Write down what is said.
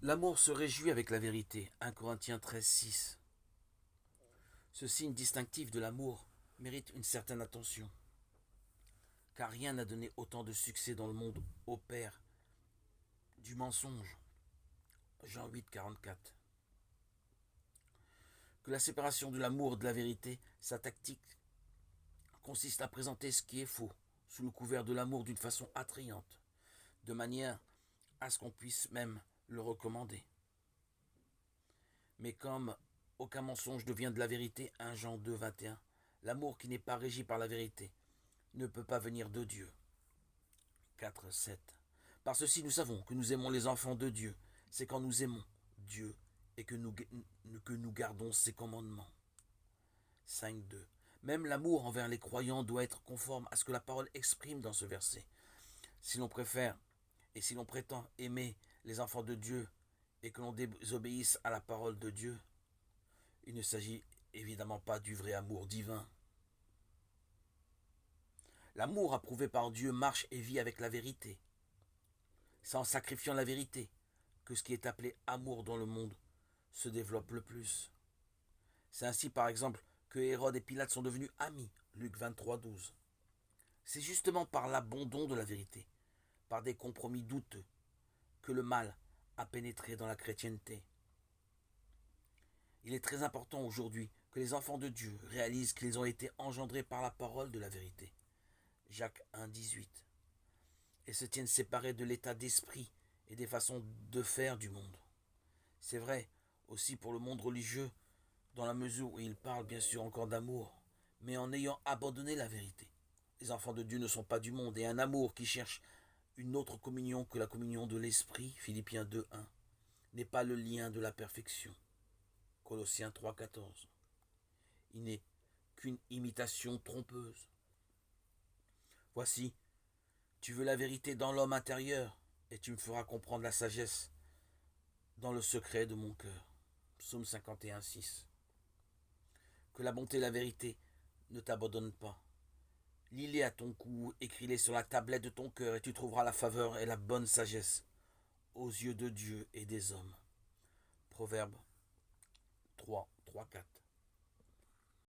L'amour se réjouit avec la vérité. 1 Corinthiens 13, 6. Ce signe distinctif de l'amour mérite une certaine attention, car rien n'a donné autant de succès dans le monde au père du mensonge. Jean 8, 44. Que la séparation de l'amour et de la vérité, sa tactique consiste à présenter ce qui est faux sous le couvert de l'amour d'une façon attrayante, de manière à ce qu'on puisse même le recommander. Mais comme aucun mensonge ne vient de la vérité, 1 Jean 2, 21, l'amour qui n'est pas régi par la vérité ne peut pas venir de Dieu. 4, 7. Par ceci, nous savons que nous aimons les enfants de Dieu. C'est quand nous aimons Dieu et que nous gardons ses commandements. 5, 2. Même l'amour envers les croyants doit être conforme à ce que la parole exprime dans ce verset. Si l'on préfère et si l'on prétend aimer les enfants de Dieu et que l'on désobéisse à la parole de Dieu, il ne s'agit évidemment pas du vrai amour divin. L'amour approuvé par Dieu marche et vit avec la vérité. C'est en sacrifiant la vérité que ce qui est appelé amour dans le monde se développe le plus. C'est ainsi par exemple que Hérode et Pilate sont devenus amis, Luc 23, 12. C'est justement par l'abandon de la vérité, par des compromis douteux, que le mal a pénétré dans la chrétienté. Il est très important aujourd'hui que les enfants de Dieu réalisent qu'ils ont été engendrés par la parole de la vérité. Jacques 1, 18. Et se tiennent séparés de l'état d'esprit et des façons de faire du monde. C'est vrai aussi pour le monde religieux, dans la mesure où il parle bien sûr encore d'amour, mais en ayant abandonné la vérité. Les enfants de Dieu ne sont pas du monde, et un amour qui cherche une autre communion que la communion de l'esprit, Philippiens 2, 1, n'est pas le lien de la perfection, Colossiens 3, 14. Il n'est qu'une imitation trompeuse. Voici, tu veux la vérité dans l'homme intérieur, et tu me feras comprendre la sagesse dans le secret de mon cœur. Psaume 51, 6. Que la bonté et la vérité ne t'abandonnent pas. Lis-les à ton cou, écris-les sur la tablette de ton cœur, et tu trouveras la faveur et la bonne sagesse aux yeux de Dieu et des hommes. Proverbe 3, 3, 4.